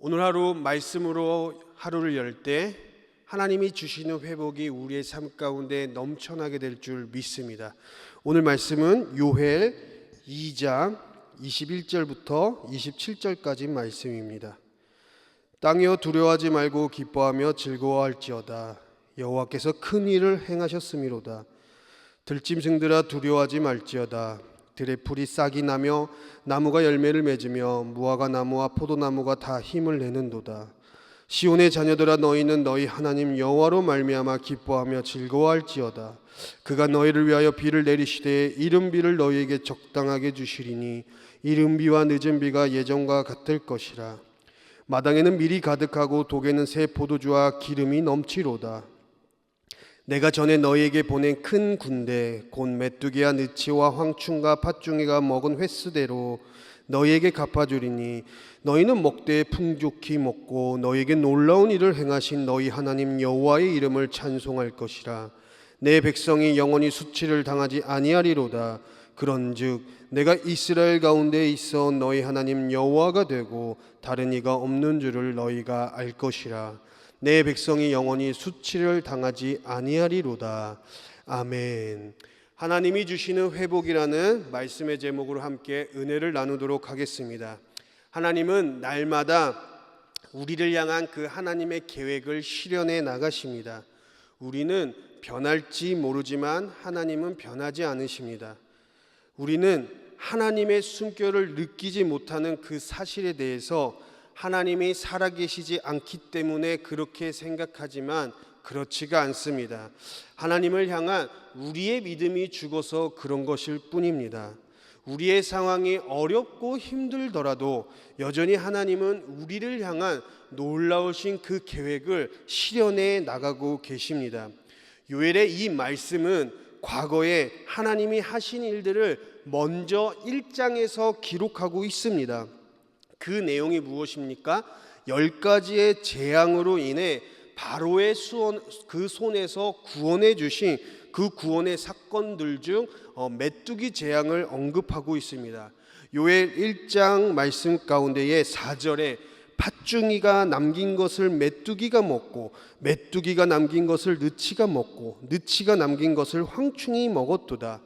오늘 하루 말씀으로 하루를 열 때 하나님이 주시는 회복이 우리의 삶 가운데 넘쳐나게 될 줄 믿습니다. 오늘 말씀은 요엘 2장 21절부터 27절까지 말씀입니다. 땅이여 두려워하지 말고 기뻐하며 즐거워할지어다. 여호와께서 큰 일을 행하셨음이로다. 들짐승들아 두려워하지 말지어다. 들의 풀이 싹이 나며 나무가 열매를 맺으며 무화과 나무와 포도나무가 다 힘을 내는도다. 시온의 자녀들아 너희는 너희 하나님 여호와로 말미암아 기뻐하며 즐거워할지어다. 그가 너희를 위하여 비를 내리시되 이른 비를 너희에게 적당하게 주시리니 이른 비와 늦은 비가 예전과 같을 것이라. 마당에는 밀이 가득하고 독에는 새 포도주와 기름이 넘치로다. 내가 전에 너희에게 보낸 큰 군대 곧 메뚜기와 느치와 황충과 팥중이가 먹은 횟수대로 너희에게 갚아주리니 너희는 먹되 풍족히 먹고 너희에게 놀라운 일을 행하신 너희 하나님 여호와의 이름을 찬송할 것이라. 내 백성이 영원히 수치를 당하지 아니하리로다. 그런즉 내가 이스라엘 가운데 있어 너희 하나님 여호와가 되고 다른 이가 없는 줄을 너희가 알 것이라. 내 백성이 영원히 수치를 당하지 아니하리로다. 아멘. 하나님이 주시는 회복이라는 말씀의 제목으로 함께 은혜를 나누도록 하겠습니다. 하나님은 날마다 우리를 향한 그 하나님의 계획을 실현해 나가십니다. 우리는 변할지 모르지만 하나님은 변하지 않으십니다. 우리는 하나님의 숨결을 느끼지 못하는 그 사실에 대해서 하나님이 살아계시지 않기 때문에 그렇게 생각하지만 그렇지가 않습니다. 하나님을 향한 우리의 믿음이 죽어서 그런 것일 뿐입니다. 우리의 상황이 어렵고 힘들더라도 여전히 하나님은 우리를 향한 놀라우신 그 계획을 실현해 나가고 계십니다. 요엘의 이 말씀은 과거에 하나님이 하신 일들을 먼저 1장에서 기록하고 있습니다. 그 내용이 무엇입니까? 10가지의 재앙으로 인해 바로의 그 손에서 구원해 주신 그 구원의 사건들 중 메뚜기 재앙을 언급하고 있습니다. 요엘 1장 말씀 가운데에 4절에 팥중이가 남긴 것을 메뚜기가 먹고 메뚜기가 남긴 것을 느치가 먹고 느치가 남긴 것을 황충이 먹었도다.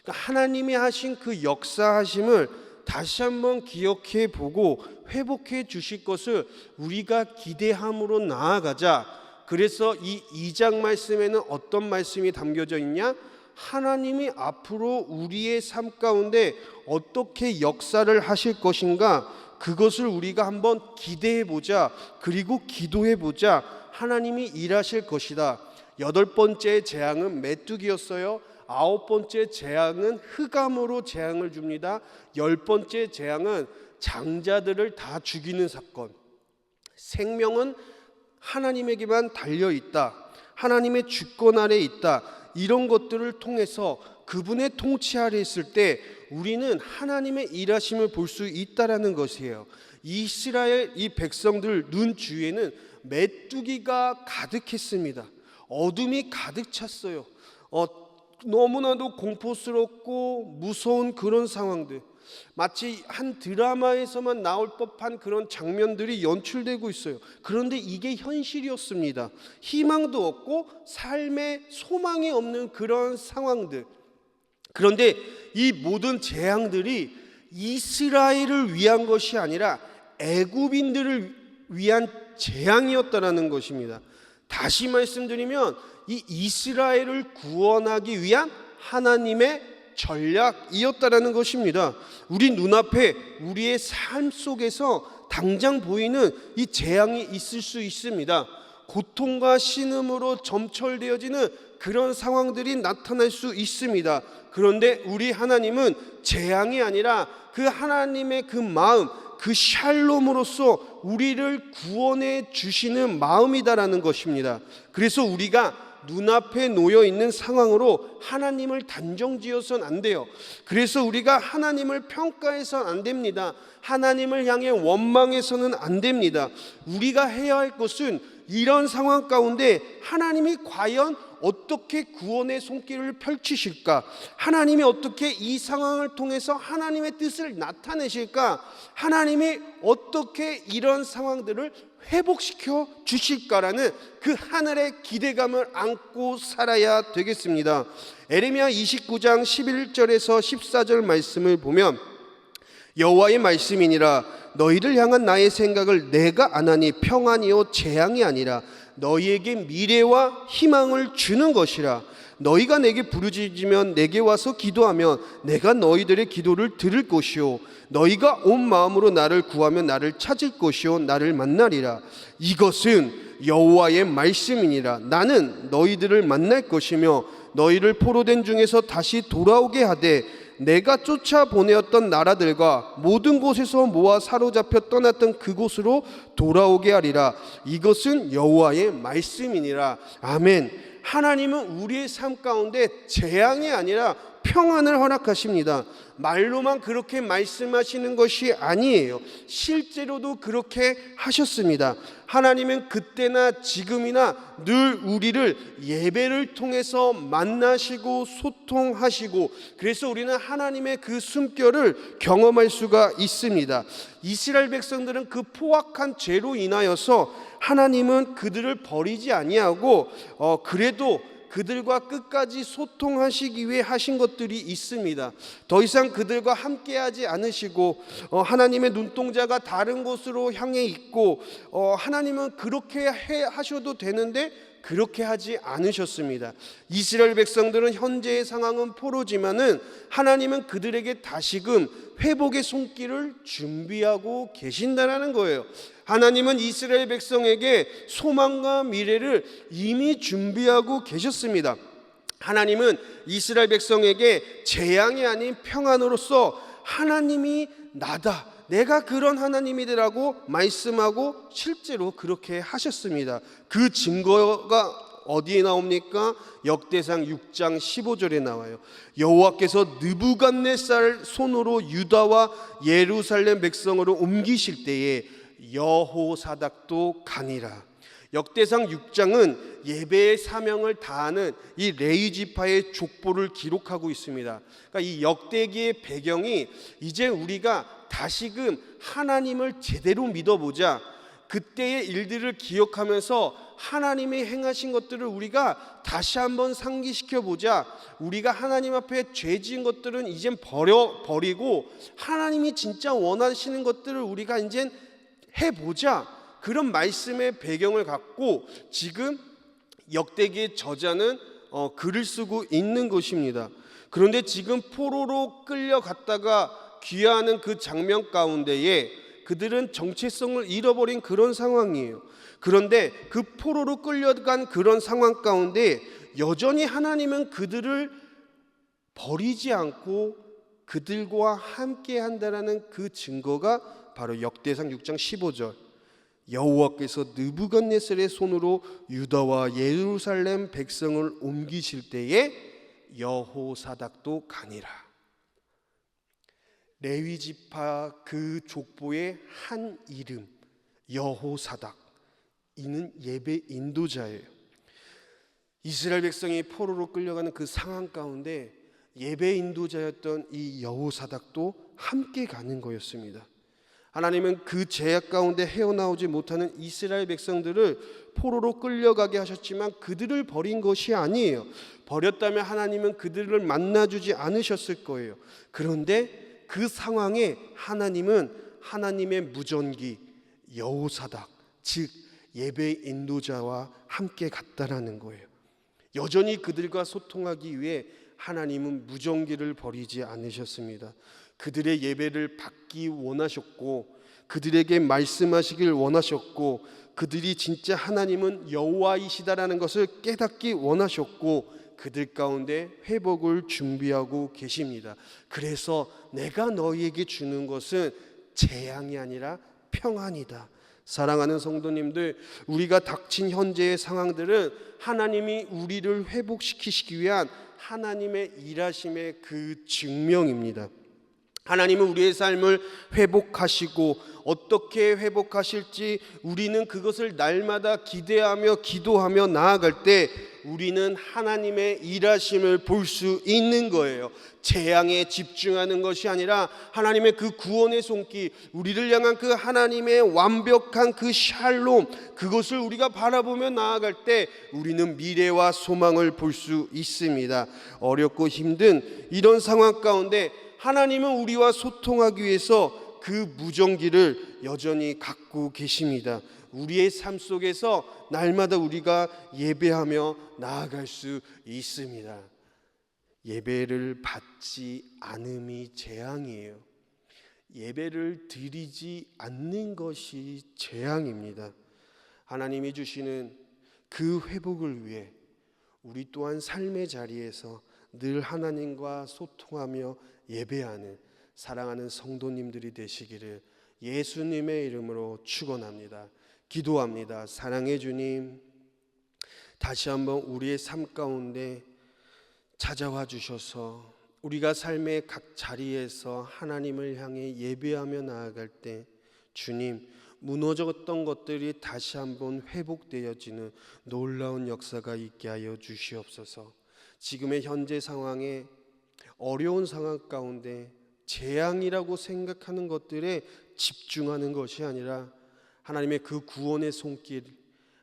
그러니까 하나님이 하신 그 역사하심을 다시 한번 기억해 보고 회복해 주실 것을 우리가 기대함으로 나아가자. 그래서 이 2장 말씀에는 어떤 말씀이 담겨져 있냐? 하나님이 앞으로 우리의 삶 가운데 어떻게 역사를 하실 것인가? 그것을 우리가 한번 기대해 보자. 그리고 기도해 보자. 하나님이 일하실 것이다. 8번째 재앙은 메뚜기였어요. 9번째 재앙은 흑암으로 재앙을 줍니다. 10번째 재앙은 장자들을 다 죽이는 사건. 생명은 하나님에게만 달려있다. 하나님의 주권 아래 있다. 이런 것들을 통해서 그분의 통치 아래 있을 때 우리는 하나님의 일하심을 볼 수 있다라는 것이에요. 이스라엘 이 백성들 눈 주위에는 메뚜기가 가득했습니다. 어둠이 가득 찼어요. 너무나도 공포스럽고 무서운 그런 상황들, 마치 한 드라마에서만 나올 법한 그런 장면들이 연출되고 있어요. 그런데 이게 현실이었습니다. 희망도 없고 삶에 소망이 없는 그런 상황들. 그런데 이 모든 재앙들이 이스라엘을 위한 것이 아니라 애굽인들을 위한 재앙이었다라는 것입니다. 다시 말씀드리면 이 이스라엘을 구원하기 위한 하나님의 전략이었다라는 것입니다. 우리 눈앞에 우리의 삶 속에서 당장 보이는 이 재앙이 있을 수 있습니다. 고통과 신음으로 점철되어지는 그런 상황들이 나타날 수 있습니다. 그런데 우리 하나님은 재앙이 아니라 그 하나님의 그 마음, 그 샬롬으로서 우리를 구원해 주시는 마음이다라는 것입니다. 그래서 우리가 눈앞에 놓여 있는 상황으로 하나님을 단정지어서는 안 돼요. 그래서 우리가 하나님을 평가해서는 안 됩니다. 하나님을 향해 원망해서는 안 됩니다. 우리가 해야 할 것은 이런 상황 가운데 하나님이 과연 어떻게 구원의 손길을 펼치실까? 하나님이 어떻게 이 상황을 통해서 하나님의 뜻을 나타내실까? 하나님이 어떻게 이런 상황들을 회복시켜 주실까라는 그 하늘의 기대감을 안고 살아야 되겠습니다. 에레미야 29장 11절에서 14절 말씀을 보면 여호와의 말씀이니라 너희를 향한 나의 생각을 내가 아나니 평안이요 재앙이 아니라 너희에게 미래와 희망을 주는 것이라. 너희가 내게 부르짖으면 내게 와서 기도하면 내가 너희들의 기도를 들을 것이요 너희가 온 마음으로 나를 구하면 나를 찾을 것이요 나를 만나리라. 이것은 여호와의 말씀이니라. 나는 너희들을 만날 것이며 너희를 포로된 중에서 다시 돌아오게 하되 내가 쫓아보내었던 나라들과 모든 곳에서 모아 사로잡혀 떠났던 그곳으로 돌아오게 하리라. 이것은 여호와의 말씀이니라. 아멘. 하나님은 우리의 삶 가운데 재앙이 아니라 평안을 허락하십니다. 말로만 그렇게 말씀하시는 것이 아니에요. 실제로도 그렇게 하셨습니다. 하나님은 그때나 지금이나 늘 우리를 예배를 통해서 만나시고 소통하시고, 그래서 우리는 하나님의 그 숨결을 경험할 수가 있습니다. 이스라엘 백성들은 그 포악한 죄로 인하여서 하나님은 그들을 버리지 아니하고 그래도 그들과 끝까지 소통하시기 위해 하신 것들이 있습니다. 더 이상 그들과 함께하지 않으시고 하나님의 눈동자가 다른 곳으로 향해 있고 하나님은 그렇게 하셔도 되는데 그렇게 하지 않으셨습니다. 이스라엘 백성들은 현재의 상황은 포로지만은 하나님은 그들에게 다시금 회복의 손길을 준비하고 계신다라는 거예요. 하나님은 이스라엘 백성에게 소망과 미래를 이미 준비하고 계셨습니다. 하나님은 이스라엘 백성에게 재앙이 아닌 평안으로서 하나님이 나다, 내가 그런 하나님이라고 말씀하고 실제로 그렇게 하셨습니다. 그 증거가 어디에 나옵니까? 역대상 6장 15절에 나와요. 여호와께서 느부갓네살 손으로 유다와 예루살렘 백성으로 옮기실 때에 여호사닥도 가니라. 역대상 6장은 예배의 사명을 다하는 이 레위 지파의 족보를 기록하고 있습니다. 그러니까 이 역대기의 배경이 이제 우리가 다시금 하나님을 제대로 믿어보자, 그때의 일들을 기억하면서 하나님이 행하신 것들을 우리가 다시 한번 상기시켜보자, 우리가 하나님 앞에 죄 지은 것들은 이젠 버리고 하나님이 진짜 원하시는 것들을 우리가 이젠 해보자, 그런 말씀의 배경을 갖고 지금 역대기의 저자는 글을 쓰고 있는 것입니다. 그런데 지금 포로로 끌려갔다가 귀화하는 그 장면 가운데에 그들은 정체성을 잃어버린 그런 상황이에요. 그런데 그 포로로 끌려간 그런 상황 가운데 여전히 하나님은 그들을 버리지 않고 그들과 함께 한다라는 그 증거가 바로 역대상 6장 15절 여호와께서 느부갓네살의 손으로 유다와 예루살렘 백성을 옮기실 때에 여호사닥도 가니라. 레위 지파 그 족보의 한 이름 여호사닥, 이는 예배 인도자예요. 이스라엘 백성이 포로로 끌려가는 그 상황 가운데 예배 인도자였던 이 여호사닥도 함께 가는 거였습니다. 하나님은 그 제약 가운데 헤어나오지 못하는 이스라엘 백성들을 포로로 끌려가게 하셨지만 그들을 버린 것이 아니에요. 버렸다면 하나님은 그들을 만나주지 않으셨을 거예요. 그런데 그 상황에 하나님은 하나님의 무전기 여호사닥, 즉 예배 인도자와 함께 갔다라는 거예요. 여전히 그들과 소통하기 위해 하나님은 무전기를 버리지 않으셨습니다. 그들의 예배를 받기 원하셨고 그들에게 말씀하시길 원하셨고 그들이 진짜 하나님은 여호와이시다라는 것을 깨닫기 원하셨고 그들 가운데 회복을 준비하고 계십니다. 그래서 내가 너희에게 주는 것은 재앙이 아니라 평안이다. 사랑하는 성도님들, 우리가 닥친 현재의 상황들은 하나님이 우리를 회복시키시기 위한 하나님의 일하심의 그 증명입니다. 하나님은 우리의 삶을 회복하시고 어떻게 회복하실지 우리는 그것을 날마다 기대하며 기도하며 나아갈 때 우리는 하나님의 일하심을 볼 수 있는 거예요. 재앙에 집중하는 것이 아니라 하나님의 그 구원의 손길, 우리를 향한 그 하나님의 완벽한 그 샬롬, 그것을 우리가 바라보며 나아갈 때 우리는 미래와 소망을 볼 수 있습니다. 어렵고 힘든 이런 상황 가운데 하나님은 우리와 소통하기 위해서 그 무전기를 여전히 갖고 계십니다. 우리의 삶 속에서 날마다 우리가 예배하며 나아갈 수 있습니다. 예배를 받지 않음이 재앙이에요. 예배를 드리지 않는 것이 재앙입니다. 하나님이 주시는 그 회복을 위해 우리 또한 삶의 자리에서 늘 하나님과 소통하며 예배하는 사랑하는 성도님들이 되시기를 예수님의 이름으로 축원합니다. 기도합니다. 사랑의 주님, 다시 한번 우리의 삶 가운데 찾아와 주셔서 우리가 삶의 각 자리에서 하나님을 향해 예배하며 나아갈 때 주님, 무너졌던 것들이 다시 한번 회복되어지는 놀라운 역사가 있게 하여 주시옵소서. 지금의 현재 상황에 어려운 상황 가운데 재앙이라고 생각하는 것들에 집중하는 것이 아니라 하나님의 그 구원의 손길,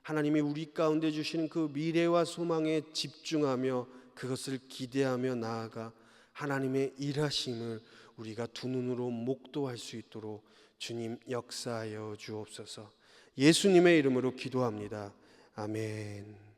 하나님이 우리 가운데 주시는 그 미래와 소망에 집중하며 그것을 기대하며 나아가 하나님의 일하심을 우리가 두 눈으로 목도할 수 있도록 주님 역사하여 주옵소서. 예수님의 이름으로 기도합니다. 아멘.